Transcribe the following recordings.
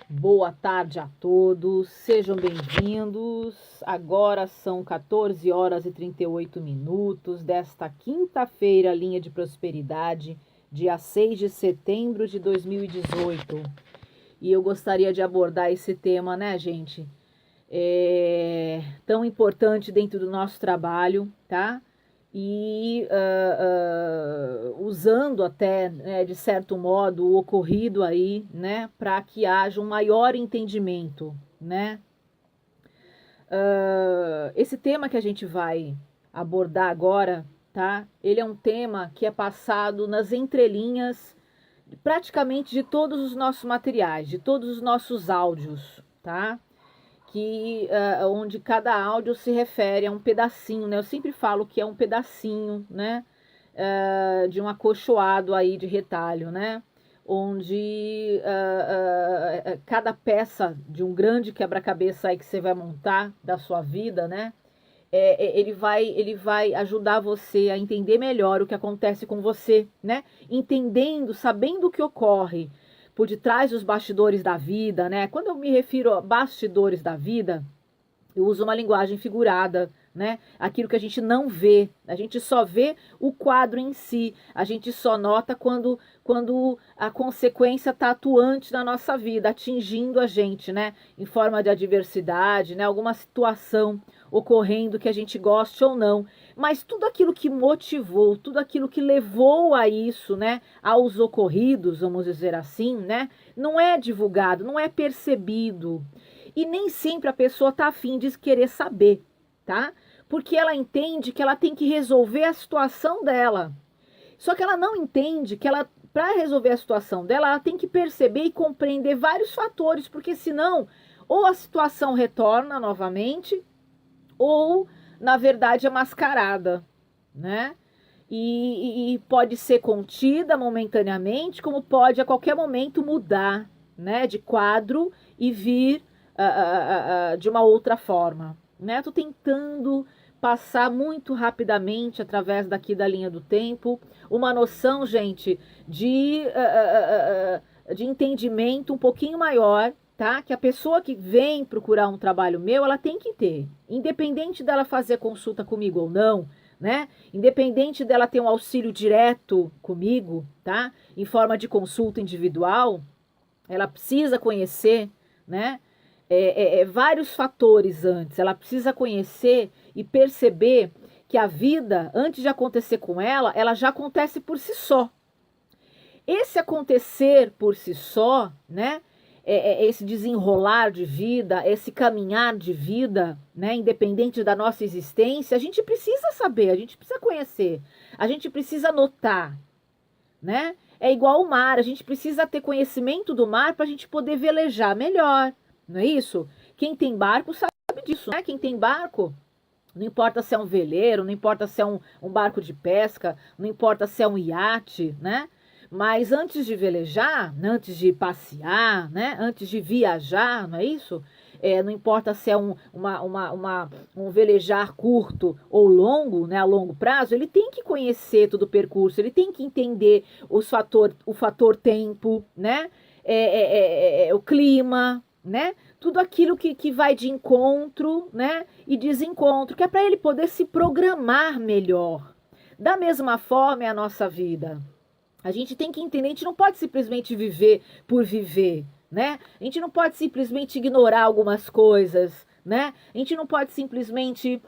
Boa tarde a todos, sejam bem-vindos. Agora são 14 horas e 38 minutos desta quinta-feira, linha de prosperidade, dia 6 de setembro de 2018. E eu gostaria de abordar esse tema, né, gente? Tão importante dentro do nosso trabalho, tá? E usando até, né, de certo modo, o ocorrido aí, né, para que haja um maior entendimento, né? Esse tema que a gente vai abordar agora, tá? Ele é um tema que é passado nas entrelinhas praticamente de todos os nossos materiais, de todos os nossos áudios, tá? Onde cada áudio se refere a um pedacinho, né? Eu sempre falo que é um pedacinho, né? De um acolchoado aí de retalho, né? Onde cada peça de um grande quebra-cabeça aí que você vai montar da sua vida, né? Ele vai ajudar você a entender melhor o que acontece com você, né? Entendendo, sabendo o que ocorre por detrás dos bastidores da vida, né? Quando eu me refiro a bastidores da vida, eu uso uma linguagem figurada, né? Aquilo que a gente não vê, a gente só vê o quadro em si, a gente só nota quando a consequência está atuante na nossa vida, atingindo a gente, né? Em forma de adversidade, né? Alguma situação ocorrendo que a gente goste ou não. Mas tudo aquilo que motivou, tudo aquilo que levou a isso, né? Aos ocorridos, vamos dizer assim, né? Não é divulgado, não é percebido. E nem sempre a pessoa tá afim de querer saber, tá? Porque ela entende que ela tem que resolver a situação dela. Só que ela não entende que ela, para resolver a situação dela, ela tem que perceber e compreender vários fatores, porque senão, ou a situação retorna novamente, ou, na verdade, é mascarada, né? E pode ser contida momentaneamente, como pode a qualquer momento mudar, né, de quadro e vir de uma outra forma, né? Tô tentando passar muito rapidamente através daqui da linha do tempo uma noção, gente, de entendimento um pouquinho maior, tá? Que a pessoa que vem procurar um trabalho meu, ela tem que ter, independente dela fazer consulta comigo ou não, né? Independente dela ter um auxílio direto comigo, tá? Em forma de consulta individual, ela precisa conhecer, né? Vários fatores antes. Ela precisa conhecer e perceber que a vida, antes de acontecer com ela já acontece por si só. Esse acontecer por si só, né? Esse desenrolar de vida, esse caminhar de vida, né? Independente da nossa existência, a gente precisa saber, a gente precisa conhecer, a gente precisa notar, né? É igual o mar, a gente precisa ter conhecimento do mar para a gente poder velejar melhor, não é isso? Quem tem barco sabe disso, né? Quem tem barco, não importa se é um veleiro, não importa se é um barco de pesca, não importa se é um iate, né? Mas antes de velejar, antes de passear, né? Antes de viajar, não é isso? Não importa se é um velejar curto ou longo, né, a longo prazo, ele tem que conhecer todo o percurso, ele tem que entender o fator tempo, né? O clima, né? Tudo aquilo que vai de encontro, né? E desencontro, que é para ele poder se programar melhor. Da mesma forma é a nossa vida. A gente tem que entender, a gente não pode simplesmente viver por viver, né? A gente não pode simplesmente ignorar algumas coisas, né? A gente não pode simplesmente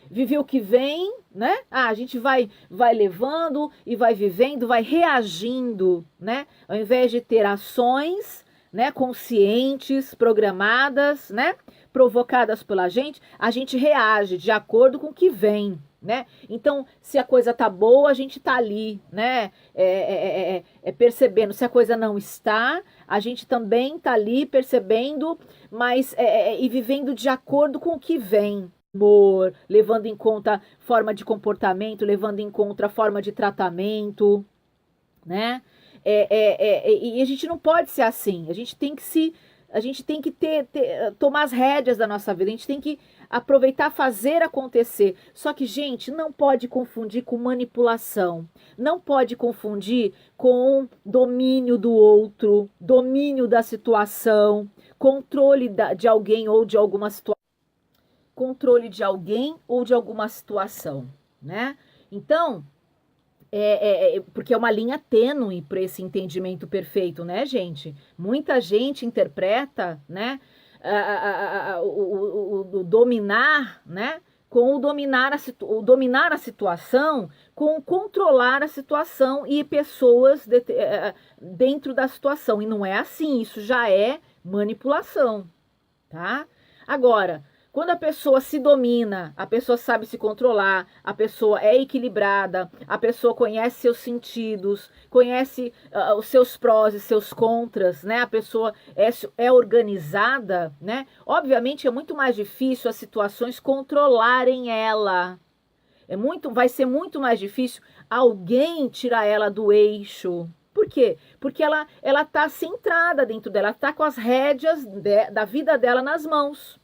viver o que vem, né? A gente vai levando e vai vivendo, vai reagindo, né? Ao invés de ter ações, né, conscientes, programadas, né, provocadas pela gente, a gente reage de acordo com o que vem, né? Então, se a coisa tá boa, a gente tá ali, né? Percebendo. Se a coisa não está, a gente também tá ali percebendo, mas e vivendo de acordo com o que vem. Humor, levando em conta forma de comportamento, levando em conta forma de tratamento, né? E a gente não pode ser assim. A gente tem que se A gente tem que tomar as rédeas da nossa vida, a gente tem que aproveitar, fazer acontecer. Só que, gente, não pode confundir com manipulação, não pode confundir com domínio do outro, domínio da situação, controle de alguém ou de alguma situação. Controle de alguém ou de alguma situação, né? Então, porque é uma linha tênue para esse entendimento perfeito, né, gente? Muita gente interpreta, né, o dominar, né, com o dominar a situação, com o controlar a situação e pessoas dentro da situação. E não é assim, isso já é manipulação, tá? Agora, quando a pessoa se domina, a pessoa sabe se controlar, a pessoa é equilibrada, a pessoa conhece seus sentidos, conhece os seus prós e seus contras, né? A pessoa é organizada, né? Obviamente é muito mais difícil as situações controlarem ela. Vai ser muito mais difícil alguém tirar ela do eixo. Por quê? Porque ela está centrada dentro dela, ela está com as rédeas da vida dela nas mãos.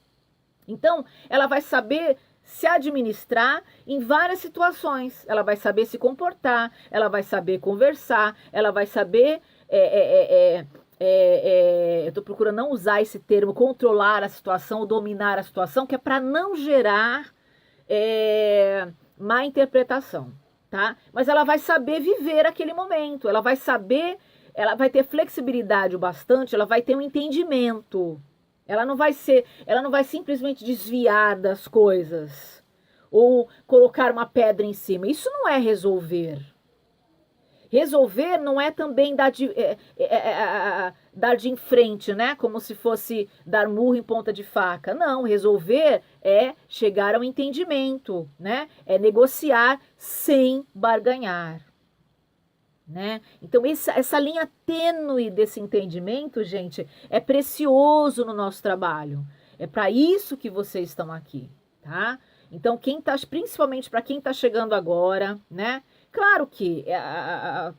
Então, ela vai saber se administrar em várias situações. Ela vai saber se comportar, ela vai saber conversar, ela vai saber... eu estou procurando não usar esse termo, controlar a situação, ou dominar a situação, que é para não gerar má interpretação, tá? Mas ela vai saber viver aquele momento, ela vai saber, ela vai ter flexibilidade o bastante, ela vai ter um entendimento. Ela não vai simplesmente desviar das coisas ou colocar uma pedra em cima. Isso não é resolver. Resolver não é também dar de em frente, né? Como se fosse dar murro em ponta de faca. Não, resolver é chegar ao entendimento, né? É negociar sem barganhar. Né? Então essa linha tênue desse entendimento, gente, é precioso no nosso trabalho. É para isso que vocês estão aqui, tá? Então principalmente para quem está chegando agora, né? Claro que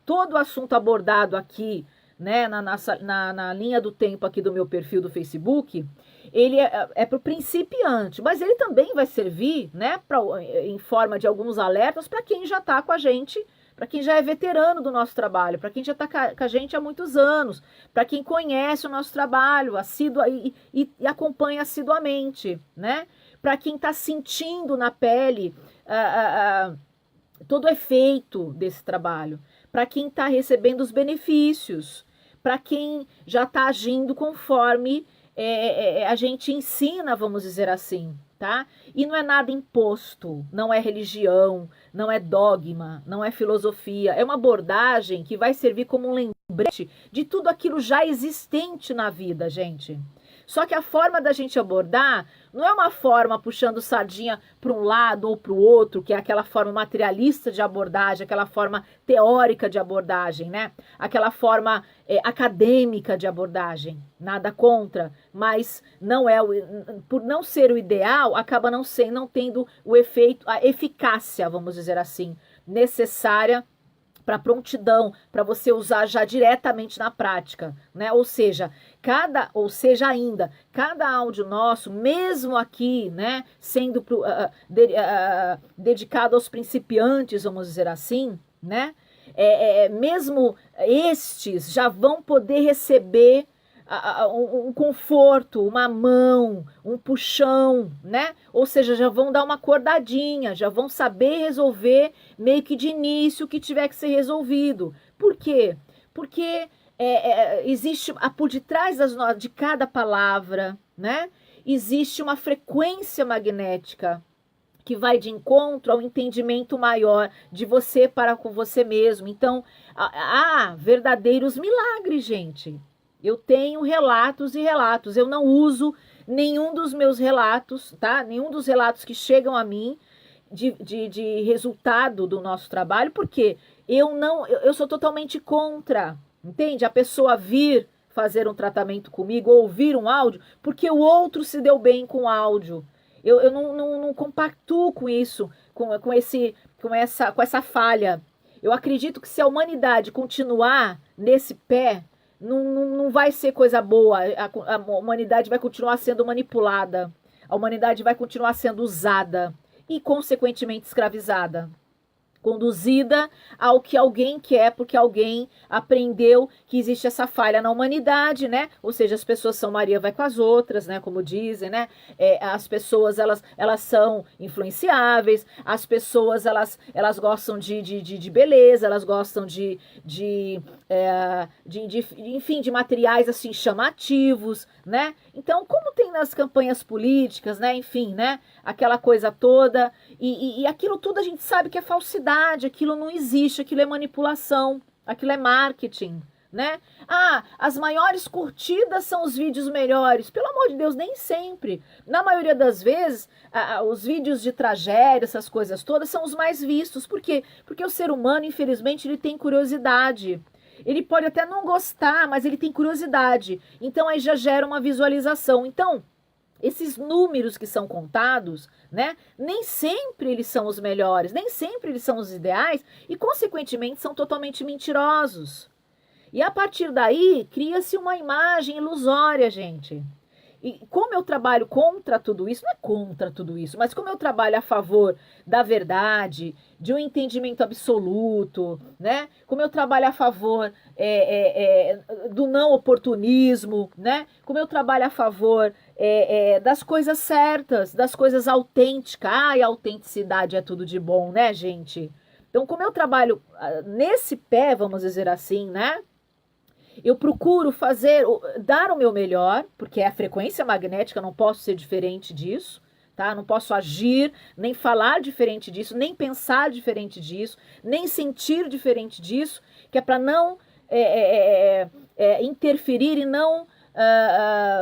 todo o assunto abordado aqui, né, na linha do tempo aqui do meu perfil do Facebook, ele é para o principiante, mas ele também vai servir, né, em forma de alguns alertas para quem já está com a gente, para quem já é veterano do nosso trabalho, para quem já está com a gente há muitos anos, para quem conhece o nosso trabalho e acompanha assiduamente, né? Para quem está sentindo na pele todo o efeito desse trabalho, para quem está recebendo os benefícios, para quem já está agindo conforme a gente ensina, vamos dizer assim, tá? E não é nada imposto, não é religião, não é dogma, não é filosofia, é uma abordagem que vai servir como um lembrete de tudo aquilo já existente na vida, gente. Só que a forma da gente abordar não é uma forma puxando sardinha para um lado ou para o outro, que é aquela forma materialista de abordagem, aquela forma teórica de abordagem, né? Aquela forma acadêmica de abordagem. Nada contra, mas não é por não ser o ideal, acaba não tendo o efeito, a eficácia, vamos dizer assim, necessária para prontidão, para você usar já diretamente na prática, né? Ou seja ainda, cada áudio nosso, mesmo aqui, né, sendo dedicado aos principiantes, vamos dizer assim, né? Mesmo estes já vão poder receber um conforto, uma mão, um puxão, né? Ou seja, já vão dar uma acordadinha, já vão saber resolver meio que de início o que tiver que ser resolvido. Por quê? Porque existe por detrás de cada palavra, né? Existe uma frequência magnética que vai de encontro ao entendimento maior de você para com você mesmo. Então, há verdadeiros milagres, gente. Eu tenho relatos e relatos. Eu não uso nenhum dos meus relatos, tá? Nenhum dos relatos que chegam a mim de resultado do nosso trabalho, porque eu sou totalmente contra, entende? A pessoa vir fazer um tratamento comigo, ou ouvir um áudio, porque o outro se deu bem com o áudio. Eu não compactuo com isso, com essa falha. Eu acredito que se a humanidade continuar nesse pé, não vai ser coisa boa, a humanidade vai continuar sendo manipulada, a humanidade vai continuar sendo usada e, consequentemente, escravizada. Conduzida ao que alguém quer, porque alguém aprendeu que existe essa falha na humanidade, né? Ou seja, as pessoas são Maria vai com as outras, né? Como dizem, né? As pessoas, elas são influenciáveis, as pessoas, elas gostam de beleza, elas gostam enfim, de materiais, assim, chamativos, né? Então, como tem nas campanhas políticas, né? Enfim, né? Aquela coisa toda, e aquilo tudo a gente sabe que é falsidade, aquilo não existe, aquilo é manipulação, aquilo é marketing, né? Ah, as maiores curtidas são os vídeos melhores. Pelo amor de Deus, nem sempre. Na maioria das vezes, os vídeos de tragédia, essas coisas todas, são os mais vistos. Por quê? Porque o ser humano, infelizmente, ele tem curiosidade. Ele pode até não gostar, mas ele tem curiosidade. Então, aí já gera uma visualização. Então, esses números que são contados, né, nem sempre eles são os melhores, nem sempre eles são os ideais e, consequentemente, são totalmente mentirosos. E a partir daí, cria-se uma imagem ilusória, gente. E como eu trabalho contra tudo isso, não é contra tudo isso, mas como eu trabalho a favor da verdade, de um entendimento absoluto, né? Como eu trabalho a favor do não oportunismo, né? Como eu trabalho a favor das coisas certas, das coisas autênticas. Ai, a autenticidade é tudo de bom, né, gente? Então, como eu trabalho nesse pé, vamos dizer assim, né? Eu procuro dar o meu melhor, porque é a frequência magnética, não posso ser diferente disso, tá? Não posso agir, nem falar diferente disso, nem pensar diferente disso, nem sentir diferente disso, que é para não interferir e não,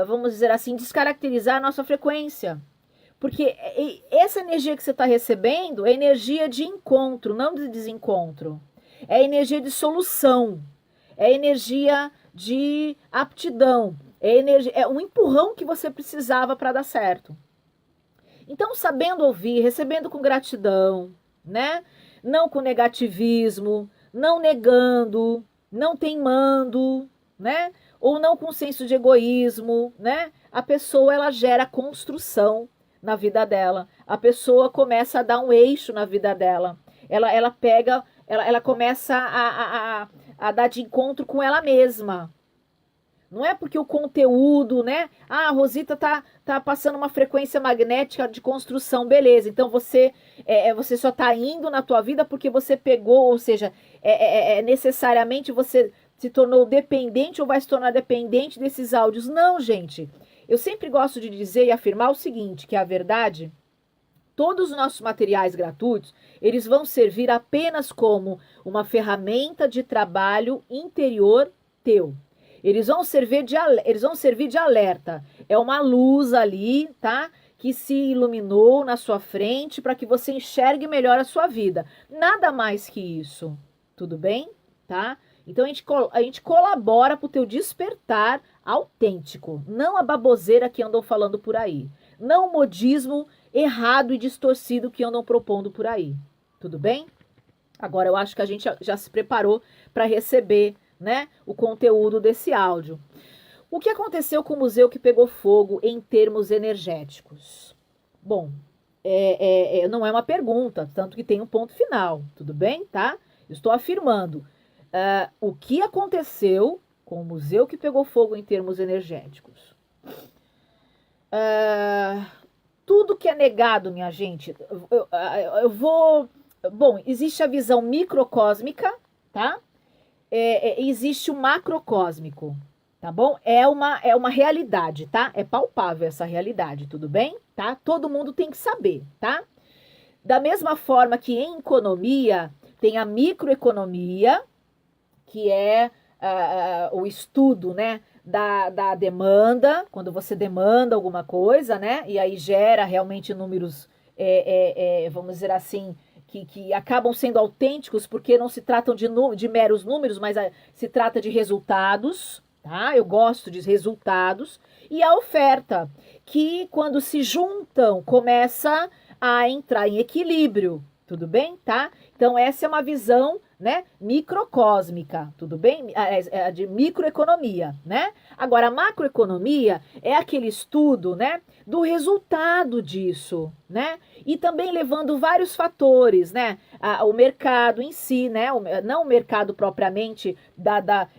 vamos dizer assim, descaracterizar a nossa frequência. Porque essa energia que você está recebendo é energia de encontro, não de desencontro. É energia de solução. É energia de aptidão, é um empurrão que você precisava para dar certo. Então, sabendo ouvir, recebendo com gratidão, né? Não com negativismo, não negando, não teimando, né? Ou não com senso de egoísmo, né? A pessoa, ela gera construção na vida dela. A pessoa começa a dar um eixo na vida dela. Ela começa a dar de encontro com ela mesma. Não é porque o conteúdo, né? Ah, a Rosita tá passando uma frequência magnética de construção, beleza. Então você só tá indo na tua vida porque você pegou, ou seja, necessariamente você se tornou dependente ou vai se tornar dependente desses áudios. Não, gente. Eu sempre gosto de dizer e afirmar o seguinte, que a verdade, todos os nossos materiais gratuitos, eles vão servir apenas como uma ferramenta de trabalho interior teu. Eles vão servir de alerta. É uma luz ali, tá? Que se iluminou na sua frente para que você enxergue melhor a sua vida. Nada mais que isso. Tudo bem? Tá? Então a gente colabora para o teu despertar autêntico. Não a baboseira que andam falando por aí. Não o modismo errado e distorcido que andam propondo por aí. Tudo bem? Agora eu acho que a gente já se preparou para receber, né, o conteúdo desse áudio. O que aconteceu com o museu que pegou fogo em termos energéticos? Bom, não é uma pergunta, tanto que tem um ponto final, tudo bem, tá? Estou afirmando o que aconteceu com o museu que pegou fogo em termos energéticos. Tudo que é negado, minha gente, eu vou... Bom, existe a visão microcósmica, tá? Existe o macrocósmico, tá bom? É uma realidade, tá? É palpável essa realidade, tudo bem? Tá? Todo mundo tem que saber, tá? Da mesma forma que em economia tem a microeconomia, que é o estudo, né, da demanda, quando você demanda alguma coisa, né, e aí gera realmente números, vamos dizer assim, que acabam sendo autênticos, porque não se tratam de meros números, mas se trata de resultados, tá? Eu gosto de resultados. E a oferta, que quando se juntam, começa a entrar em equilíbrio, tudo bem, tá? Então essa é uma visão né, microcósmica, tudo bem? É de microeconomia, né? Agora, a macroeconomia é aquele estudo, né, do resultado disso, né? E também levando vários fatores, né? O mercado em si, né? Não o mercado propriamente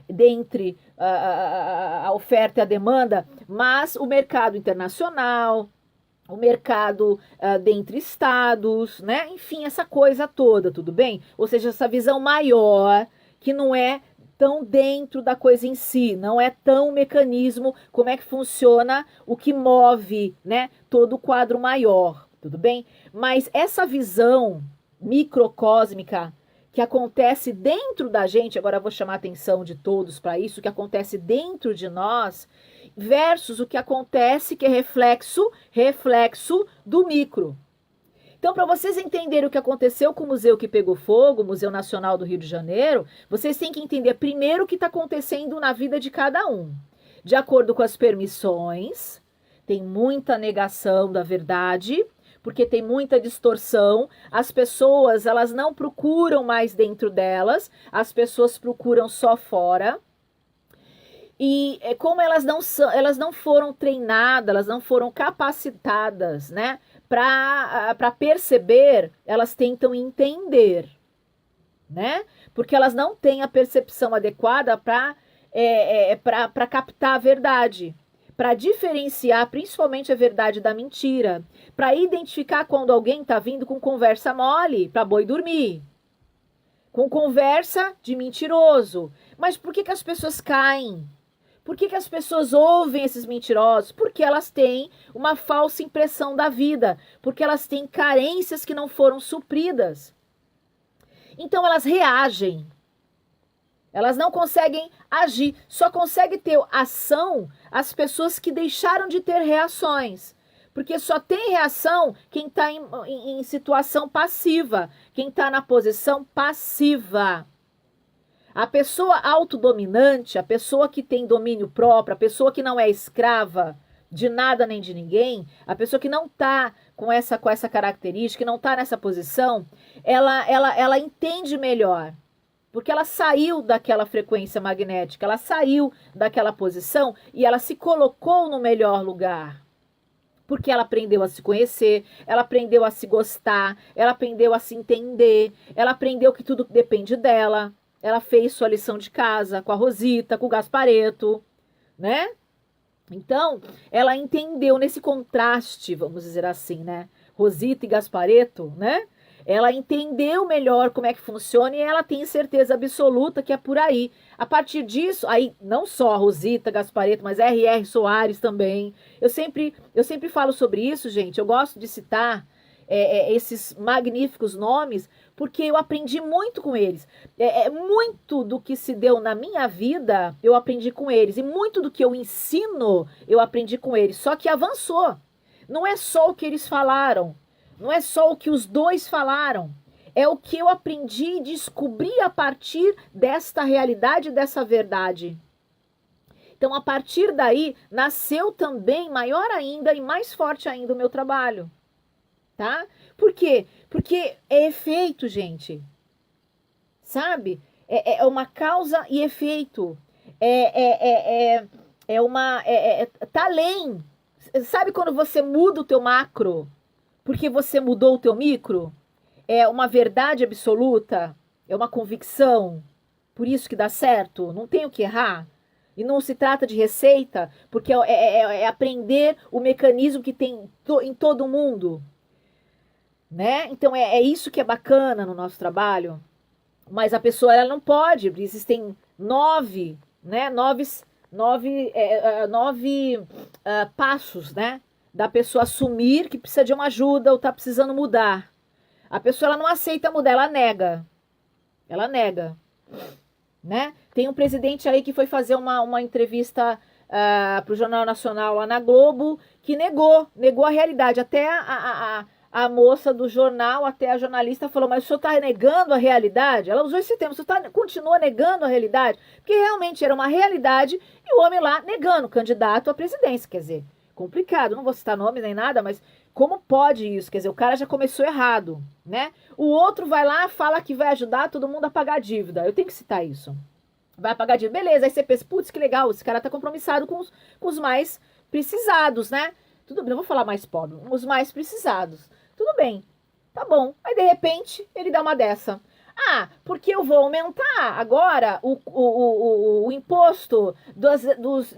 dentre a oferta e a demanda, mas o mercado internacional, o mercado dentre estados, né? Enfim, essa coisa toda, tudo bem? Ou seja, essa visão maior que não é tão dentro da coisa em si, não é tão mecanismo como é que funciona o que move, né? Todo o quadro maior, tudo bem? Mas essa visão microcósmica que acontece dentro da gente, agora eu vou chamar a atenção de todos para isso, que acontece dentro de nós, versus o que acontece que é reflexo do micro. Então, para vocês entenderem o que aconteceu com o museu que pegou fogo, o Museu Nacional do Rio de Janeiro, vocês têm que entender primeiro o que está acontecendo na vida de cada um. De acordo com as permissões, tem muita negação da verdade, porque tem muita distorção. As pessoas, elas não procuram mais dentro delas, as pessoas procuram só fora. E como elas não foram treinadas, elas não foram capacitadas, né, para perceber, elas tentam entender, né? Porque elas não têm a percepção adequada para captar a verdade, para diferenciar principalmente a verdade da mentira, para identificar quando alguém está vindo com conversa mole para boi dormir, com conversa de mentiroso. Mas por que as pessoas caem? Por que as pessoas ouvem esses mentirosos? Porque elas têm uma falsa impressão da vida, porque elas têm carências que não foram supridas. Então elas reagem. Elas não conseguem agir, só conseguem ter ação as pessoas que deixaram de ter reações. Porque só tem reação quem está em situação passiva, quem está na posição passiva. A pessoa autodominante, a pessoa que tem domínio próprio, a pessoa que não é escrava de nada nem de ninguém, a pessoa que não está com essa característica, que não está nessa posição, ela entende melhor. Porque ela saiu daquela frequência magnética, ela saiu daquela posição e ela se colocou no melhor lugar. Porque ela aprendeu a se conhecer, ela aprendeu a se gostar, ela aprendeu a se entender, ela aprendeu que tudo depende dela. Ela fez sua lição de casa com a Rosita, com o Gaspareto, né? Então, ela entendeu nesse contraste, vamos dizer assim, né? Rosita e Gaspareto, né? Ela entendeu melhor como é que funciona e ela tem certeza absoluta que é por aí. A partir disso, aí não só a Rosita, Gaspareto, mas R.R. Soares também. Eu sempre falo sobre isso, gente. Eu gosto de citar esses magníficos nomes, porque eu aprendi muito com eles. Muito do que se deu na minha vida, eu aprendi com eles. E muito do que eu ensino, eu aprendi com eles. Só que avançou. Não é só o que eles falaram. Não é só o que os dois falaram. É o que eu aprendi e descobri a partir desta realidade, dessa verdade. Então, a partir daí, nasceu também, maior ainda e mais forte ainda, o meu trabalho. Tá? Por quê? Porque é efeito, gente. Sabe? É uma causa e efeito. Tá além. Sabe quando você muda o teu macro porque você mudou o teu micro? É uma verdade absoluta? É uma convicção? Por isso que dá certo? Não tem o que errar? E não se trata de receita, porque é aprender o mecanismo que tem em todo mundo. Né? Então é isso que é bacana no nosso trabalho, mas a pessoa ela não pode, existem nove passos, né, da pessoa assumir que precisa de uma ajuda ou está precisando mudar. A pessoa ela não aceita mudar, ela nega, né? Tem um presidente aí que foi fazer uma entrevista para o Jornal Nacional lá na Globo, que negou a realidade, até a moça do jornal, até a jornalista falou, mas o senhor está negando a realidade? Ela usou esse termo, o senhor continua negando a realidade? Porque realmente era uma realidade e o homem lá negando, candidato à presidência. Quer dizer, complicado, não vou citar nomes nem nada, mas Como pode isso? Quer dizer, o cara já começou errado, né? O outro vai lá, fala que vai ajudar todo mundo a pagar a dívida. Eu tenho que citar isso. Vai pagar a dívida. Beleza, aí você pensa, putz, que legal, esse cara tá compromissado com os mais precisados, né? Tudo bem, não vou falar mais pobre, os mais precisados. Tudo bem, tá bom. Aí, de repente, ele dá uma dessa. Ah, porque eu vou aumentar agora o imposto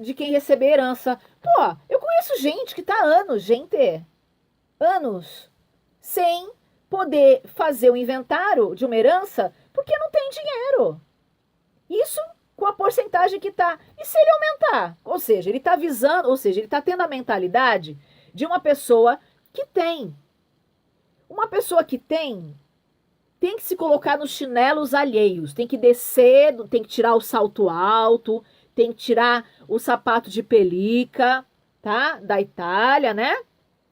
de quem receber herança. Pô, eu conheço gente que tá há anos, anos, sem poder fazer o inventário de uma herança porque não tem dinheiro. Isso com a porcentagem que tá. E se ele aumentar? Ou seja, ele tá visando, ou seja, ele tá tendo a mentalidade de uma pessoa que tem. Uma pessoa que tem que se colocar nos chinelos alheios, tem que descer, tem que tirar o salto alto, tem que tirar o sapato de pelica, tá? Da Itália, né?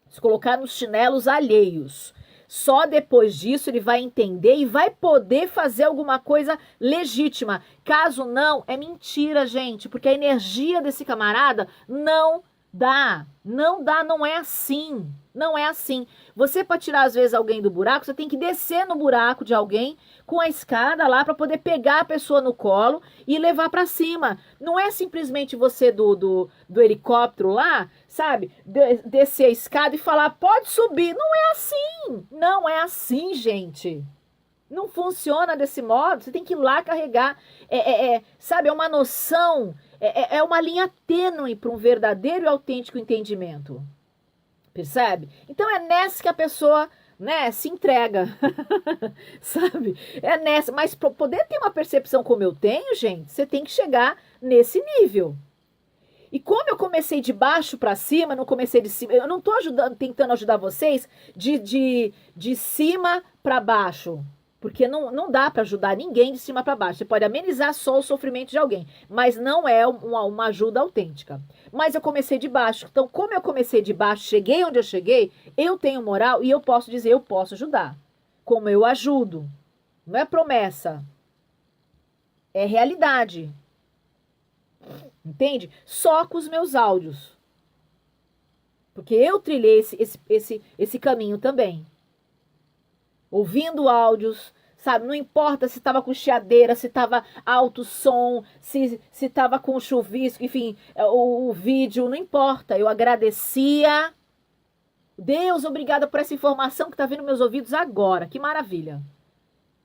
Se colocar nos chinelos alheios. Só depois disso ele vai entender e vai poder fazer alguma coisa legítima. Caso não, é mentira, gente, porque a energia desse camarada não dá. Não dá, não é assim. Não é assim. Você, para tirar às vezes alguém do buraco, você tem que descer no buraco de alguém com a escada lá para poder pegar a pessoa no colo e levar para cima. Não é simplesmente você do helicóptero lá, sabe? Descer a escada e falar, pode subir. Não é assim. Não é assim, gente. Não funciona desse modo. Você tem que ir lá carregar. Sabe, é uma noção, é uma linha tênue para um verdadeiro e autêntico entendimento. Percebe? Então é nessa que a pessoa, né, se entrega. Sabe? É nessa. Mas para poder ter uma percepção como eu tenho, gente, você tem que chegar nesse nível. E como eu comecei de baixo para cima, não comecei de cima, eu não tô tentando ajudar vocês de cima para baixo. Porque não dá para ajudar ninguém de cima para baixo. Você pode amenizar só o sofrimento de alguém, mas não é uma ajuda autêntica. Mas eu comecei de baixo. Então, como eu comecei de baixo, cheguei onde eu cheguei, eu tenho moral e eu posso dizer, eu posso ajudar. Como eu ajudo. Não é promessa. É realidade. Entende? Só com os meus áudios. Porque eu trilhei esse caminho também. Ouvindo áudios, sabe? Não importa se estava com chiadeira, se estava alto som, se estava com chuvisco, enfim, o vídeo, não importa. Eu agradecia. Deus, obrigada por essa informação que está vindo nos meus ouvidos agora. Que maravilha.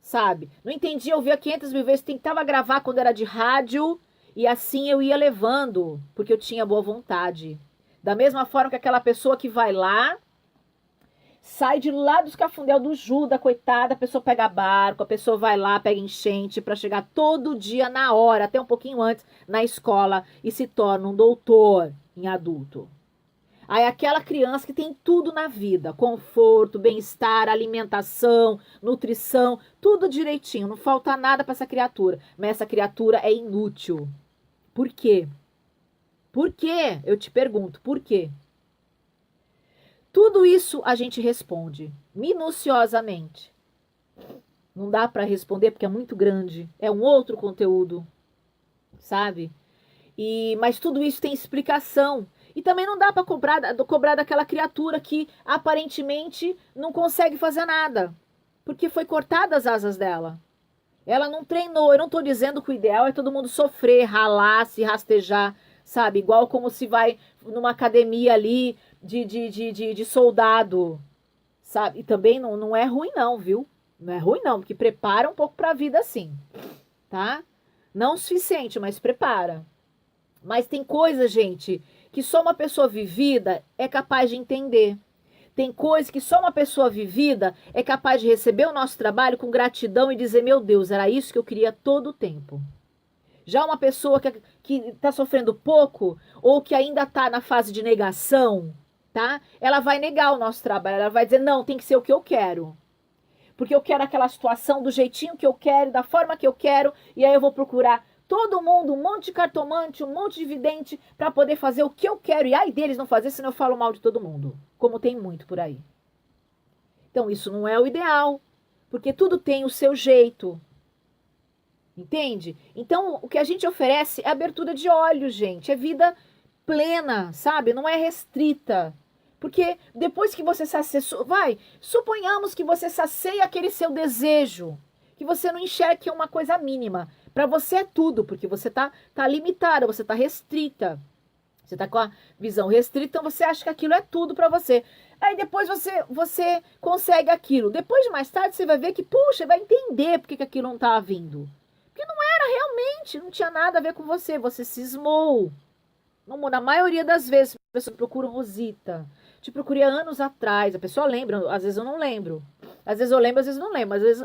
Sabe? Não entendi, eu ouvia 500 mil vezes, tentava gravar quando era de rádio e assim eu ia levando, porque eu tinha boa vontade. Da mesma forma que aquela pessoa que vai lá, sai de lá dos Cafundel do Juda, coitada, a pessoa pega barco, a pessoa vai lá, pega enchente para chegar todo dia na hora, até um pouquinho antes, na escola e se torna um doutor em adulto. Aí aquela criança que tem tudo na vida, conforto, bem-estar, alimentação, nutrição, tudo direitinho, não falta nada para essa criatura, mas essa criatura é inútil. Por quê? Por quê? Eu te pergunto, por quê? Tudo isso a gente responde minuciosamente. Não dá para responder porque é muito grande, é um outro conteúdo, sabe? Mas tudo isso tem explicação. E também não dá para cobrar daquela criatura que aparentemente não consegue fazer nada, porque foi cortada as asas dela. Ela não treinou. Eu não estou dizendo que o ideal é todo mundo sofrer, ralar, se rastejar, sabe? Igual como se vai numa academia ali de soldado, sabe? E também não é ruim não, viu? Não é ruim não, porque prepara um pouco para a vida sim, tá? Não o suficiente, mas prepara. Mas tem coisa, gente, que só uma pessoa vivida é capaz de entender. Tem coisas que só uma pessoa vivida é capaz de receber o nosso trabalho com gratidão e dizer, meu Deus, era isso que eu queria todo o tempo. Já uma pessoa que está sofrendo pouco ou que ainda está na fase de negação, tá? Ela vai negar o nosso trabalho, ela vai dizer, não, tem que ser o que eu quero. Porque eu quero aquela situação do jeitinho que eu quero, da forma que eu quero, e aí eu vou procurar todo mundo, um monte de cartomante, um monte de vidente, para poder fazer o que eu quero. E ai deles não fazer, senão eu falo mal de todo mundo. Como tem muito por aí. Então isso não é o ideal. Porque tudo tem o seu jeito. Entende? Então o que a gente oferece é abertura de olhos, gente. É vida plena, sabe? Não é restrita. Porque depois que você sacia, suponhamos que você sacia aquele seu desejo, que você não enxerga que é uma coisa mínima. Para você é tudo, porque você tá limitada, você tá restrita. Você tá com a visão restrita, então você acha que aquilo é tudo para você. Aí depois você consegue aquilo. Depois de mais tarde você vai ver que, puxa, vai entender por que aquilo não tava vindo. Porque não era realmente, não tinha nada a ver com você, você cismou. Na maioria das vezes, as pessoas procuram Rosita. Te procurei há anos atrás, a pessoa lembra, às vezes eu não lembro. Às vezes eu lembro, às vezes eu não lembro. Às vezes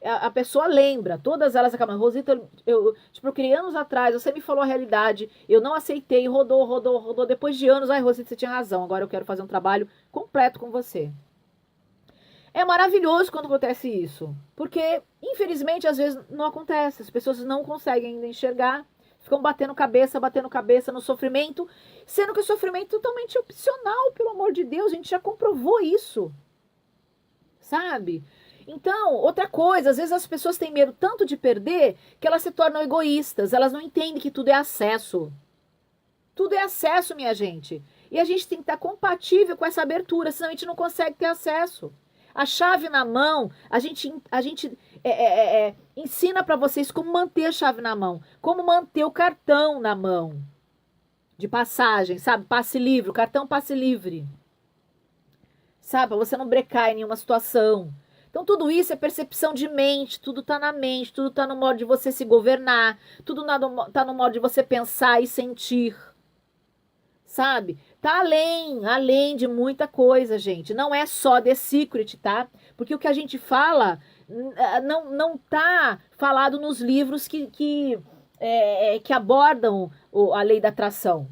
a pessoa lembra, todas elas acabam. Rosita, eu te procurei anos atrás, você me falou a realidade, eu não aceitei, rodou. Depois de anos, ai, Rosita, você tinha razão, agora eu quero fazer um trabalho completo com você. É maravilhoso quando acontece isso, porque, infelizmente, às vezes não acontece, as pessoas não conseguem ainda enxergar, ficam batendo cabeça no sofrimento, sendo que o sofrimento é totalmente opcional, pelo amor de Deus, a gente já comprovou isso, sabe? Então, outra coisa, às vezes as pessoas têm medo tanto de perder que elas se tornam egoístas, elas não entendem que tudo é acesso. Tudo é acesso, minha gente. E a gente tem que estar compatível com essa abertura, senão a gente não consegue ter acesso. A chave na mão, a gente ensina para vocês como manter a chave na mão, como manter o cartão na mão de passagem, sabe? Passe livre, o cartão passe livre. Sabe? Para você não brecar em nenhuma situação. Então, tudo isso é percepção de mente, tudo tá na mente, tudo tá no modo de você se governar, tudo tá no modo de você pensar e sentir. Sabe? Tá além de muita coisa, gente. Não é só The Secret, tá? Porque o que a gente fala não tá falado nos livros que abordam a lei da atração.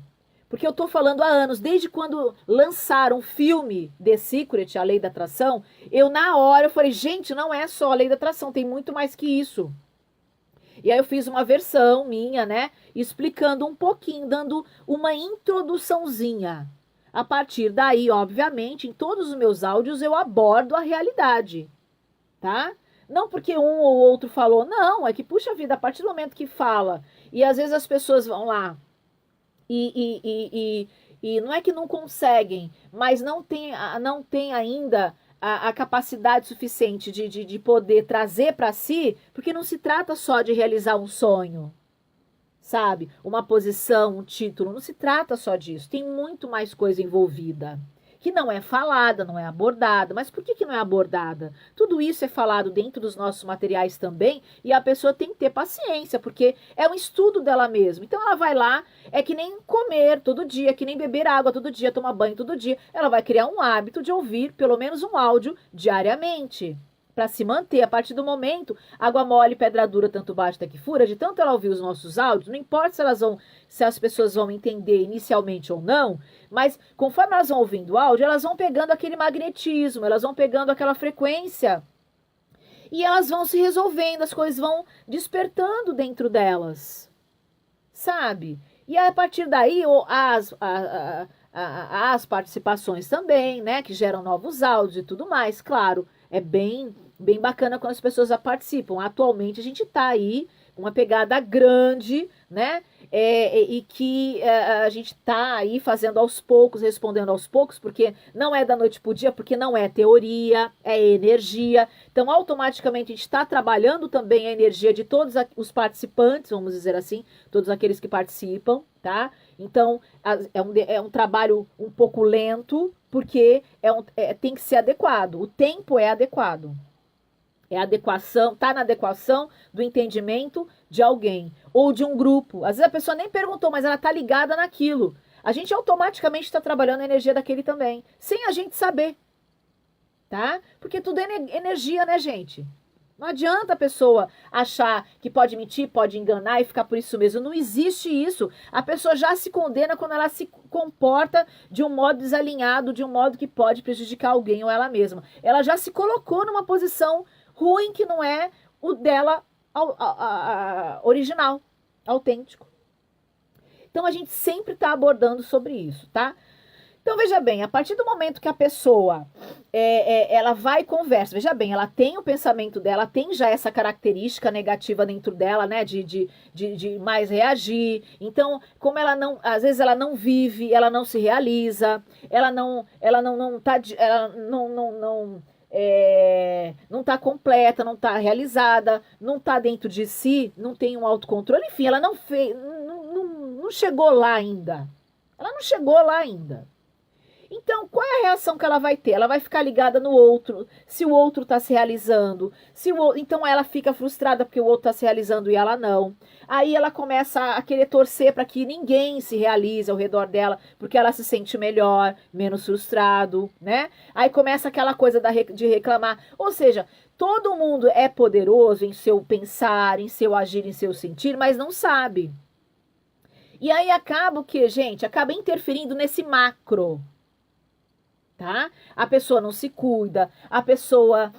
Porque eu tô falando há anos, desde quando lançaram o filme The Secret, a lei da atração, eu na hora eu falei, gente, não é só a lei da atração, tem muito mais que isso. E aí eu fiz uma versão minha, né, explicando um pouquinho, dando uma introduçãozinha. A partir daí, obviamente, em todos os meus áudios eu abordo a realidade, tá? Não porque um ou outro falou, não, é que, puxa vida, a partir do momento que fala, e às vezes as pessoas vão lá e não é que não conseguem, mas não tem ainda a capacidade suficiente de poder trazer para si, porque não se trata só de realizar um sonho, sabe? Uma posição, um título, não se trata só disso, tem muito mais coisa envolvida, que não é falada, não é abordada. Mas por que não é abordada? Tudo isso é falado dentro dos nossos materiais também, e a pessoa tem que ter paciência, porque é um estudo dela mesma. Então ela vai lá, é que nem comer todo dia, que nem beber água todo dia, tomar banho todo dia. Ela vai criar um hábito de ouvir pelo menos um áudio diariamente, para se manter. A partir do momento, água mole, pedra dura, tanto bate até que fura, de tanto ela ouvir os nossos áudios, não importa se as pessoas vão entender inicialmente ou não, mas conforme elas vão ouvindo o áudio, elas vão pegando aquele magnetismo, elas vão pegando aquela frequência e elas vão se resolvendo, as coisas vão despertando dentro delas, sabe? E a partir daí, as participações também, né, que geram novos áudios e tudo mais, claro, é bem bacana quando as pessoas participam. Atualmente a gente está aí com uma pegada grande, né? E que a gente está aí fazendo aos poucos, respondendo aos poucos, porque não é da noite para o dia, porque não é teoria, é energia. Então, automaticamente, a gente está trabalhando também a energia de todos os participantes, vamos dizer assim, todos aqueles que participam, tá? Então, é um trabalho um pouco lento, porque tem que ser adequado. O tempo é adequado. É adequação, tá na adequação do entendimento de alguém ou de um grupo. Às vezes a pessoa nem perguntou, mas ela tá ligada naquilo. A gente automaticamente está trabalhando a energia daquele também, sem a gente saber, tá? Porque tudo é energia, né, gente? Não adianta a pessoa achar que pode mentir, pode enganar e ficar por isso mesmo. Não existe isso. A pessoa já se condena quando ela se comporta de um modo desalinhado, de um modo que pode prejudicar alguém ou ela mesma. Ela já se colocou numa posição ruim que não é o dela original, autêntico. Então a gente sempre está abordando sobre isso, tá? Então, veja bem, a partir do momento que a pessoa ela vai e conversa, veja bem, ela tem o pensamento dela, tem já essa característica negativa dentro dela, né, de mais reagir. Então, como ela não, às vezes ela não vive, ela não se realiza, ela não tá, ela não tá completa, não tá realizada, não tá dentro de si, não tem um autocontrole, enfim, ela não fez, não chegou lá ainda. Ela não chegou lá ainda. Então, qual é a reação que ela vai ter? Ela vai ficar ligada no outro, se o outro está se realizando. Então, ela fica frustrada porque o outro está se realizando e ela não. Aí ela começa a querer torcer para que ninguém se realize ao redor dela, porque ela se sente melhor, menos frustrado, né? Aí começa aquela coisa de reclamar. Ou seja, todo mundo é poderoso em seu pensar, em seu agir, em seu sentir, mas não sabe. E aí acaba o que, gente? Acaba interferindo nesse macro. Tá? A pessoa não se cuida, a pessoa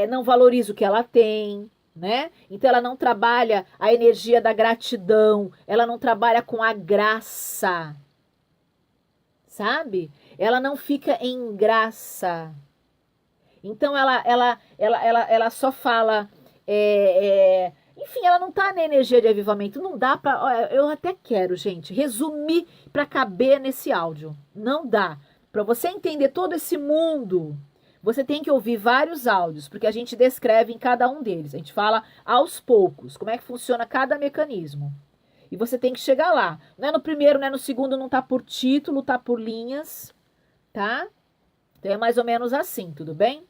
não valoriza o que ela tem, né? Então ela não trabalha a energia da gratidão, ela não trabalha com a graça, sabe? Ela não fica em graça. Então ela só fala, enfim, ela não tá na energia de avivamento. Não dá pra. Eu até quero, gente, resumir para caber nesse áudio. Não dá. Para você entender todo esse mundo, você tem que ouvir vários áudios, porque a gente descreve em cada um deles. A gente fala aos poucos como é que funciona cada mecanismo. E você tem que chegar lá. Não é no primeiro, não é no segundo, não tá por título, tá por linhas, tá? Então é mais ou menos assim, tudo bem?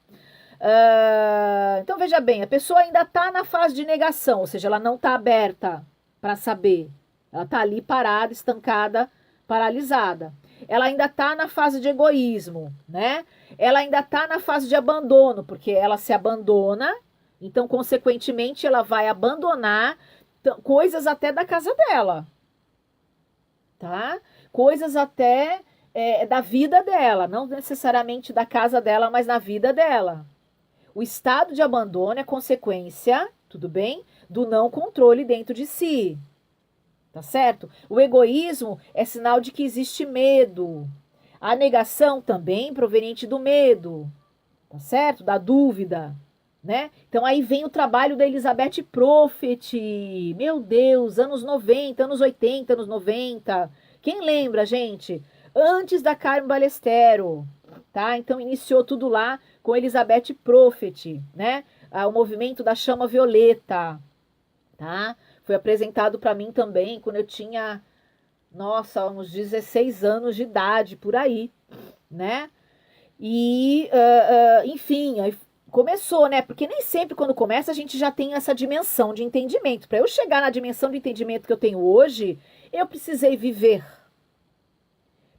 Então veja bem, a pessoa ainda tá na fase de negação, ou seja, ela não tá aberta para saber. Ela tá ali parada, estancada, paralisada. Ela ainda está na fase de egoísmo, né? Ela ainda está na fase de abandono, porque ela se abandona, então, consequentemente, ela vai abandonar coisas até da casa dela, tá? Coisas até da vida dela, não necessariamente da casa dela, mas na vida dela. O estado de abandono é consequência, tudo bem, do não controle dentro de si. Tá certo? O egoísmo é sinal de que existe medo. A negação também proveniente do medo, tá certo? Da dúvida, né? Então aí vem o trabalho da Elizabeth Prophet. Meu Deus, anos 90, anos 80, anos 90. Quem lembra, gente? Antes da Carmen Ballestero, tá? Então iniciou tudo lá com Elizabeth Prophet, né? O movimento da chama violeta, tá? Foi apresentado para mim também quando eu tinha, nossa, uns 16 anos de idade, por aí, né? E, enfim, aí começou, né? Porque nem sempre quando começa a gente já tem essa dimensão de entendimento. Para eu chegar na dimensão de entendimento que eu tenho hoje, eu precisei viver.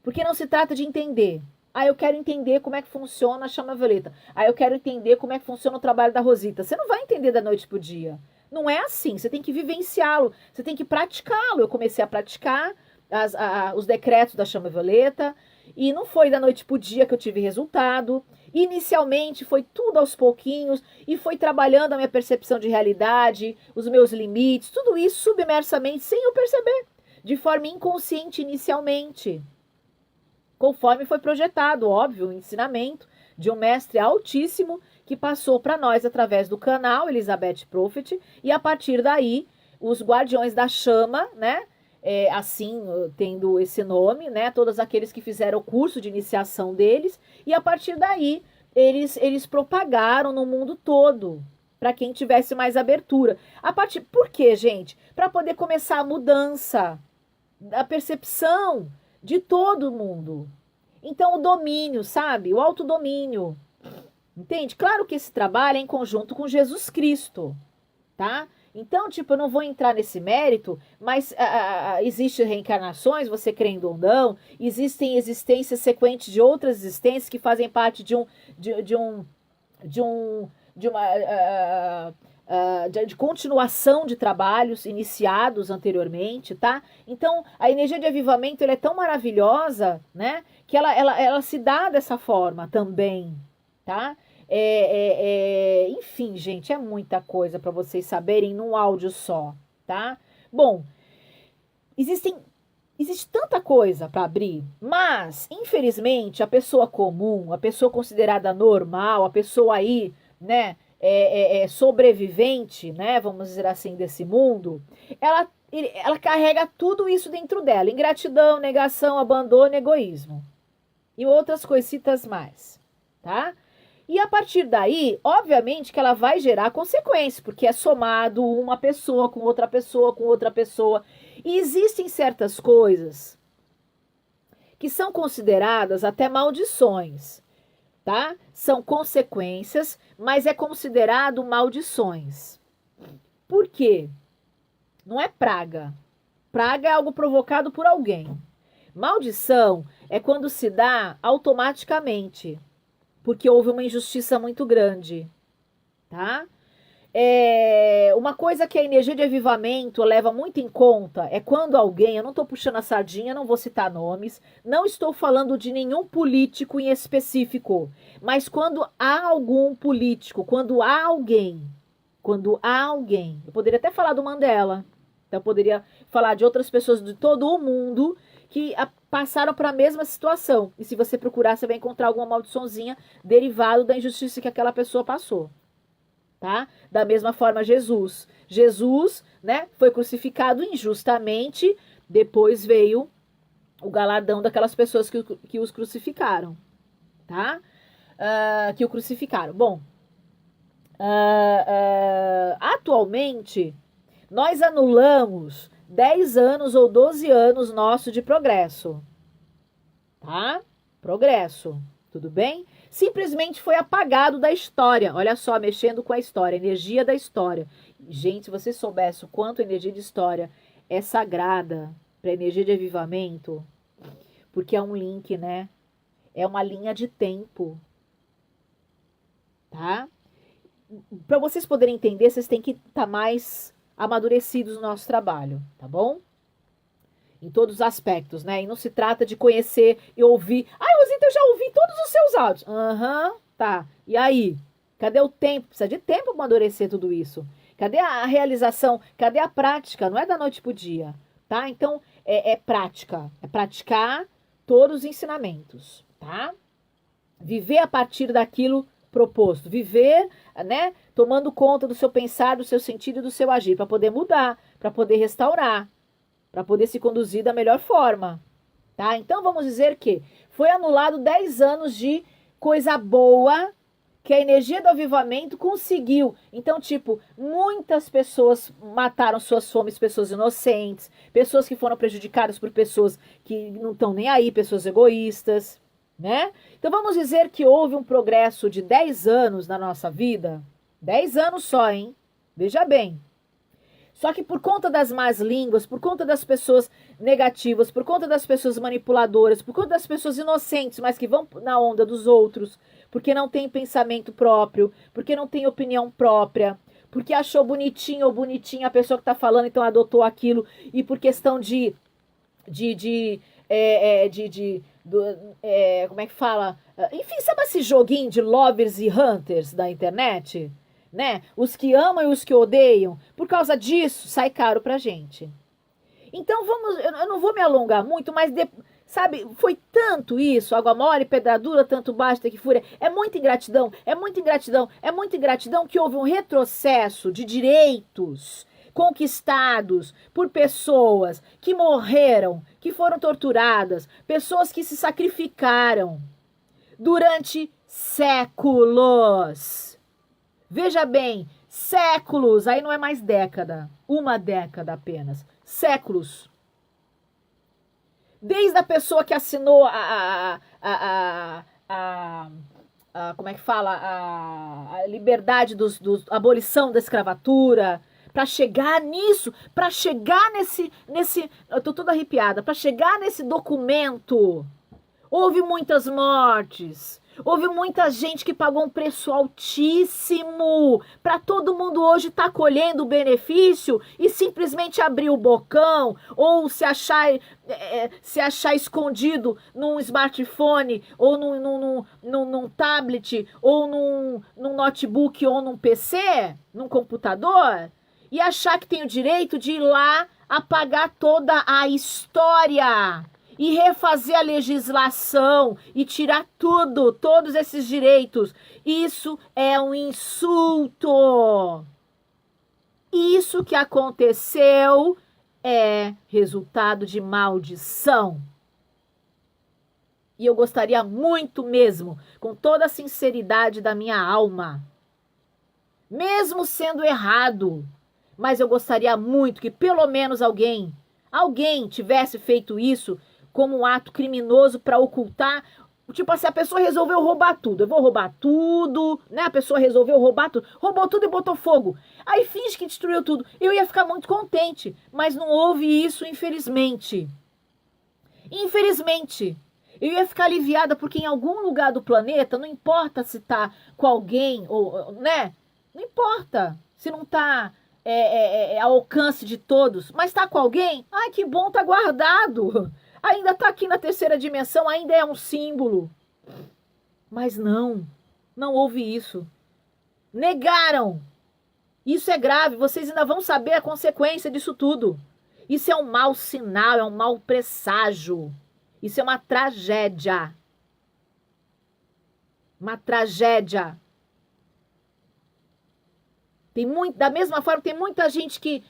Porque não se trata de entender. Ah, eu quero entender como é que funciona a chama violeta. Ah, eu quero entender como é que funciona o trabalho da Rosita. Você não vai entender da noite pro dia. Não é assim, você tem que vivenciá-lo, você tem que praticá-lo. Eu comecei a praticar os decretos da chama violeta e não foi da noite pro dia que eu tive resultado. Inicialmente foi tudo aos pouquinhos e foi trabalhando a minha percepção de realidade, os meus limites, tudo isso submersamente, sem eu perceber, de forma inconsciente inicialmente. Conforme foi projetado, óbvio, o ensinamento de um mestre altíssimo que passou para nós através do canal Elizabeth Prophet, e a partir daí, os guardiões da chama, né? Assim, tendo esse nome, né? Todos aqueles que fizeram o curso de iniciação deles, e a partir daí, eles propagaram no mundo todo, para quem tivesse mais abertura. Por quê, gente? Para poder começar a mudança da percepção de todo mundo. Então, o domínio, sabe? O autodomínio. Entende? Claro que esse trabalho é em conjunto com Jesus Cristo, tá? Então, tipo, eu não vou entrar nesse mérito, mas existem reencarnações, você crendo ou não, existem existências sequentes de outras existências que fazem parte de continuação de trabalhos iniciados anteriormente, tá? Então, a energia de avivamento ela é tão maravilhosa, né? Que ela se dá dessa forma também, tá? Enfim, gente, é muita coisa para vocês saberem num áudio só, tá? Bom, existem existe tanta coisa para abrir, mas, infelizmente, a pessoa comum, a pessoa considerada normal, a pessoa aí, né, sobrevivente, né, vamos dizer assim, desse mundo, ela carrega tudo isso dentro dela: ingratidão, negação, abandono, egoísmo e outras coisitas mais, tá? E a partir daí, obviamente que ela vai gerar consequências, porque é somado uma pessoa com outra pessoa com outra pessoa. E existem certas coisas que são consideradas até maldições, tá? São consequências, mas é considerado maldições. Por quê? Não é praga. Praga é algo provocado por alguém. Maldição é quando se dá automaticamente, porque houve uma injustiça muito grande, tá? Uma coisa que a energia de avivamento leva muito em conta é quando alguém, eu não estou puxando a sardinha, não vou citar nomes, não estou falando de nenhum político em específico, mas quando há algum político, quando há alguém, eu poderia até falar do Mandela, então eu poderia falar de outras pessoas de todo o mundo que passaram para a mesma situação. E se você procurar, você vai encontrar alguma maldiçãozinha derivado da injustiça que aquela pessoa passou, tá? Da mesma forma, Jesus, né, foi crucificado injustamente, depois veio o galardão daquelas pessoas que os crucificaram, tá? Que o crucificaram. Bom, atualmente, nós anulamos 10 anos ou 12 anos nosso de progresso, tá? Progresso, tudo bem? Simplesmente foi apagado da história. Olha só, mexendo com a história, energia da história. Gente, se você soubesse o quanto a energia de história é sagrada para a energia de avivamento, porque é um link, né? É uma linha de tempo, tá? Para vocês poderem entender, vocês têm que estar mais amadurecidos no nosso trabalho, tá bom? Em todos os aspectos, né? E não se trata de conhecer e ouvir. Ai, Rosita, eu já ouvi todos os seus áudios. Aham, tá. E aí? Cadê o tempo? Precisa de tempo para amadurecer tudo isso. Cadê a realização? Cadê a prática? Não é da noite pro dia, tá? Então, é prática. É praticar todos os ensinamentos, tá? Viver a partir daquilo proposto. Viver, né? Tomando conta do seu pensar, do seu sentido e do seu agir, para poder mudar, para poder restaurar, para poder se conduzir da melhor forma, tá? Então vamos dizer que foi anulado 10 anos de coisa boa que a energia do avivamento conseguiu. Então, tipo, muitas pessoas mataram suas fomes, pessoas inocentes, pessoas que foram prejudicadas por pessoas que não estão nem aí, pessoas egoístas, né? Então vamos dizer que houve um progresso de 10 anos na nossa vida. 10 anos só, hein? Veja bem. Só que por conta das más línguas, por conta das pessoas negativas, por conta das pessoas manipuladoras, por conta das pessoas inocentes, mas que vão na onda dos outros, porque não tem pensamento próprio, porque não tem opinião própria, porque achou bonitinho ou bonitinha a pessoa que está falando, então adotou aquilo, e por questão como é que fala? Enfim, sabe esse joguinho de lovers e hunters da internet? Né? Os que amam e os que odeiam. Por causa disso, sai caro pra gente. Então eu não vou me alongar muito, mas sabe, foi tanto isso, água mole, pedra dura, tanto basta que fúria. É muita ingratidão, é muita ingratidão, é muita ingratidão que houve um retrocesso de direitos conquistados por pessoas que morreram, que foram torturadas, pessoas que se sacrificaram durante séculos. Veja bem, séculos, aí não é mais década, uma década apenas, séculos. Desde a pessoa que assinou como é que fala, a liberdade a abolição da escravatura, para chegar nisso, para chegar nesse, eu tô toda arrepiada, para chegar nesse documento, houve muitas mortes. Houve muita gente que pagou um preço altíssimo para todo mundo hoje estar colhendo o benefício e simplesmente abrir o bocão ou se achar escondido num smartphone ou num tablet ou num notebook ou num PC, num computador e achar que tem o direito de ir lá apagar toda a história e refazer a legislação e tirar tudo, todos esses direitos. Isso é um insulto. Isso que aconteceu é resultado de maldição. E eu gostaria muito mesmo, com toda a sinceridade da minha alma, mesmo sendo errado, mas eu gostaria muito que pelo menos alguém tivesse feito isso como um ato criminoso para ocultar. Tipo assim, a pessoa resolveu roubar tudo. Eu vou roubar tudo, né? A pessoa resolveu roubar tudo. Roubou tudo e botou fogo. Aí finge que destruiu tudo. Eu ia ficar muito contente, mas não houve isso, infelizmente. Infelizmente. Eu ia ficar aliviada porque em algum lugar do planeta, não importa se tá com alguém, ou, né? Não importa se não tá ao alcance de todos, mas tá com alguém? Ai, que bom, tá guardado. Ainda tá aqui na terceira dimensão, ainda é um símbolo. Mas não houve isso. Negaram. Isso é grave, vocês ainda vão saber a consequência disso tudo. Isso é um mau sinal, é um mau presságio. Isso é uma tragédia. Uma tragédia. Da mesma forma, tem muita gente que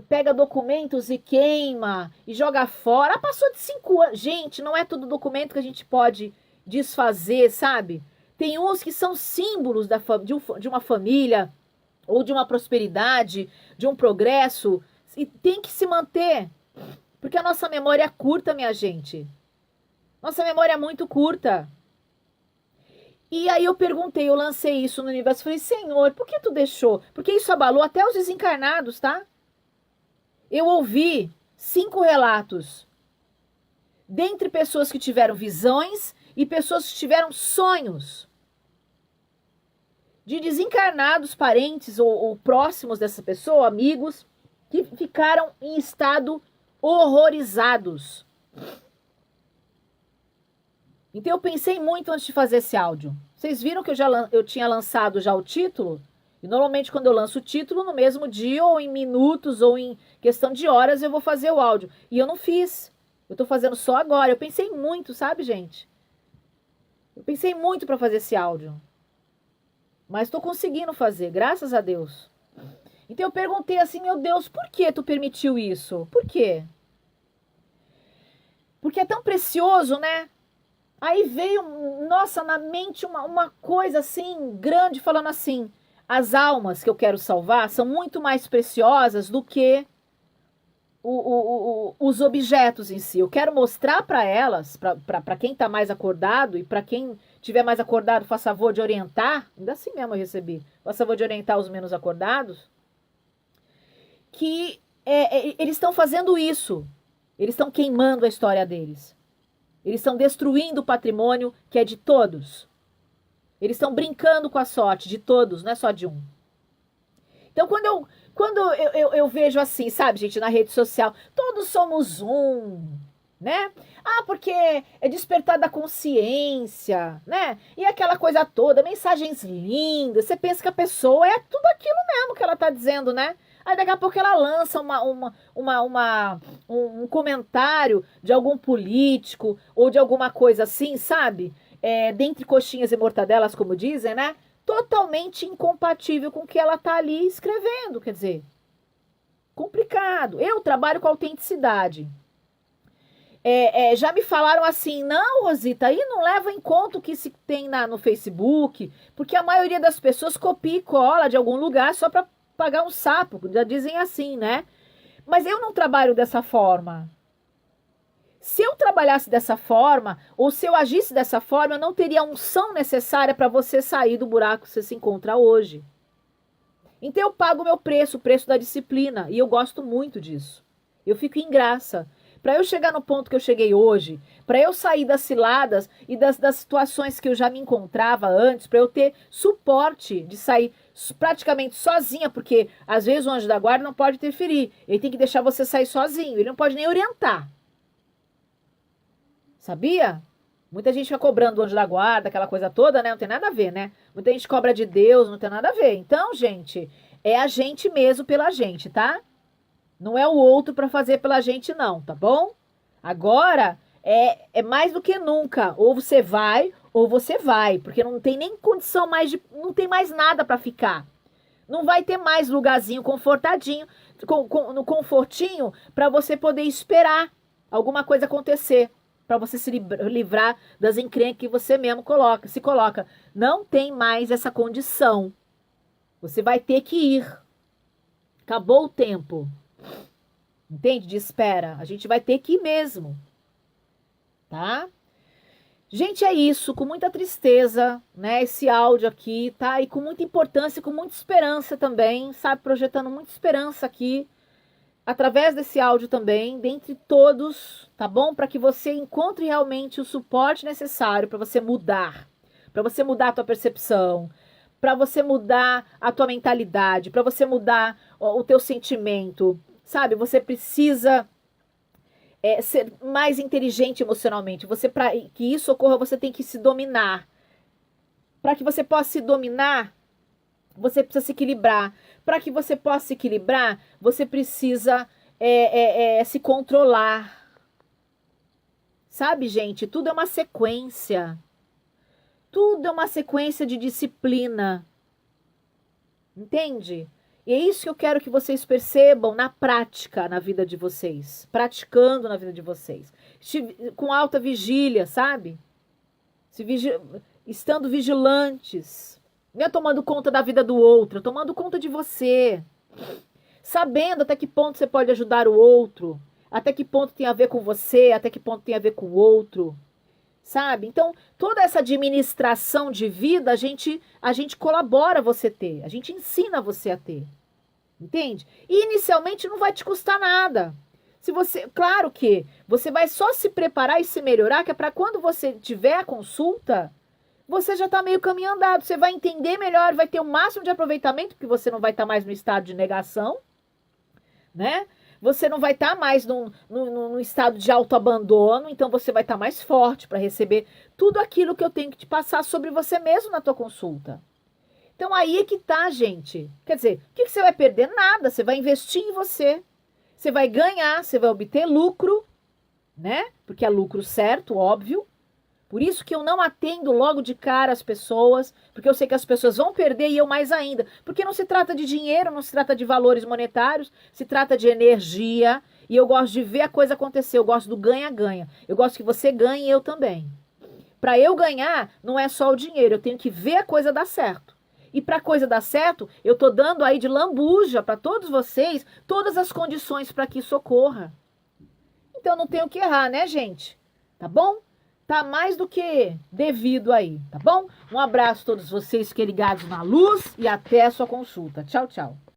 pega documentos e queima e joga fora. Passou de 5 anos. Gente, não é todo documento que a gente pode desfazer, sabe? Tem uns que são símbolos de uma família ou de uma prosperidade, de um progresso, e tem que se manter. Porque a nossa memória é curta, minha gente. Nossa memória é muito curta. E aí eu perguntei, eu lancei isso no universo, falei, Senhor, por que tu deixou? Porque isso abalou até os desencarnados, tá? Eu ouvi 5 relatos. Dentre pessoas que tiveram visões e pessoas que tiveram sonhos. De desencarnados, parentes ou próximos dessa pessoa, amigos, que ficaram em estado horrorizados. Então eu pensei muito antes de fazer esse áudio. Vocês viram que eu tinha lançado já o título? E normalmente quando eu lanço o título, no mesmo dia, ou em minutos, ou em questão de horas, eu vou fazer o áudio. E eu não fiz. Eu tô fazendo só agora. Eu pensei muito, sabe, gente? Eu pensei muito para fazer esse áudio. Mas tô conseguindo fazer, graças a Deus. Então eu perguntei assim, meu Deus, por que tu permitiu isso? Por quê? Porque é tão precioso, né? Aí veio, nossa, na mente uma coisa assim, grande, falando assim, as almas que eu quero salvar são muito mais preciosas do que os objetos em si. Eu quero mostrar para elas, para quem está mais acordado, e para quem tiver mais acordado, faça favor de orientar, ainda assim mesmo eu recebi, faça favor de orientar os menos acordados, que eles estão fazendo isso, eles estão queimando a história deles. Eles estão destruindo o patrimônio que é de todos. Eles estão brincando com a sorte de todos, não é só de um. Então, quando eu vejo assim, sabe, gente, na rede social, todos somos um, né? Ah, porque é despertar da consciência, né? E aquela coisa toda, mensagens lindas. Você pensa que a pessoa é tudo aquilo mesmo que ela tá dizendo, né? Aí daqui a pouco ela lança um comentário de algum político ou de alguma coisa assim, sabe? Dentre coxinhas e mortadelas, como dizem, né? Totalmente incompatível com o que ela tá ali escrevendo, quer dizer, complicado. Eu trabalho com autenticidade. Já me falaram assim, não, Rosita, aí não leva em conta o que se tem no Facebook, porque a maioria das pessoas copia e cola de algum lugar só para pagar um sapo, já dizem assim, né? Mas eu não trabalho dessa forma. Se eu trabalhasse dessa forma, ou se eu agisse dessa forma, eu não teria a unção necessária para você sair do buraco que você se encontra hoje. Então eu pago o meu preço, o preço da disciplina, e eu gosto muito disso. Eu fico em graça. Para eu chegar no ponto que eu cheguei hoje, para eu sair das ciladas e das situações que eu já me encontrava antes, para eu ter suporte de sair praticamente sozinha, porque às vezes o anjo da guarda não pode interferir, ele tem que deixar você sair sozinho, ele não pode nem orientar. Sabia? Muita gente fica cobrando o anjo da guarda, aquela coisa toda, né? Não tem nada a ver, né? Muita gente cobra de Deus, não tem nada a ver. Então, gente, É a gente mesmo pela gente, tá? Não é o outro para fazer pela gente, não, tá bom? Agora é mais do que nunca. Ou você vai, porque não tem nem condição mais de. Não tem mais nada para ficar. Não vai ter mais lugarzinho confortadinho, no confortinho, para você poder esperar alguma coisa acontecer. Para você se livrar das encrencas que você mesmo se coloca. Não tem mais essa condição. Você vai ter que ir. Acabou o tempo. Entende? De espera. A gente vai ter que ir mesmo. Tá? Gente, é isso. Com muita tristeza, né? Esse áudio aqui, tá? E com muita importância, com muita esperança também, sabe? Projetando muita esperança aqui, através desse áudio também, dentre todos, tá bom? Para que você encontre realmente o suporte necessário para você mudar. Para você mudar a tua percepção, para você mudar a tua mentalidade, para você mudar o teu sentimento, sabe? Você precisa ser mais inteligente emocionalmente. Você, para que isso ocorra, você tem que se dominar. Para que você possa se dominar, você precisa se equilibrar. Para que você possa se equilibrar, você precisa se controlar. Sabe, gente? Tudo é uma sequência. Tudo é uma sequência de disciplina. Entende? E é isso que eu quero que vocês percebam na prática, na vida de vocês. Praticando na vida de vocês. Com alta vigília, sabe? Estando vigilantes. Não é tomando conta da vida do outro, é tomando conta de você. Sabendo até que ponto você pode ajudar o outro. Até que ponto tem a ver com você, até que ponto tem a ver com o outro. Sabe? Então, toda essa administração de vida, a gente colabora você ter. A gente ensina você a ter. Entende? E inicialmente não vai te custar nada. Se você, claro que você vai só se preparar e se melhorar, que é para quando você tiver a consulta, você já está meio caminho andado. Você vai entender melhor, vai ter o máximo de aproveitamento, porque você não vai estar mais no estado de negação, né? Você não vai estar mais no estado de autoabandono, então você vai estar mais forte para receber tudo aquilo que eu tenho que te passar sobre você mesmo na tua consulta. Então aí é que tá, gente. Quer dizer, o que você vai perder? Nada. Você vai investir em você. Você vai ganhar, você vai obter lucro, né? Porque é lucro certo, óbvio. Por isso que eu não atendo logo de cara as pessoas, porque eu sei que as pessoas vão perder e eu mais ainda. Porque não se trata de dinheiro, não se trata de valores monetários, se trata de energia. E eu gosto de ver a coisa acontecer, eu gosto do ganha-ganha. Eu gosto que você ganhe e eu também. Para eu ganhar, não é só o dinheiro, eu tenho que ver a coisa dar certo. E para a coisa dar certo, eu tô dando aí de lambuja para todos vocês todas as condições para que isso ocorra. Então não tenho que errar, né, gente? Tá bom? Tá mais do que devido aí, tá bom? Um abraço a todos vocês que ligados na luz e até a sua consulta. Tchau, tchau.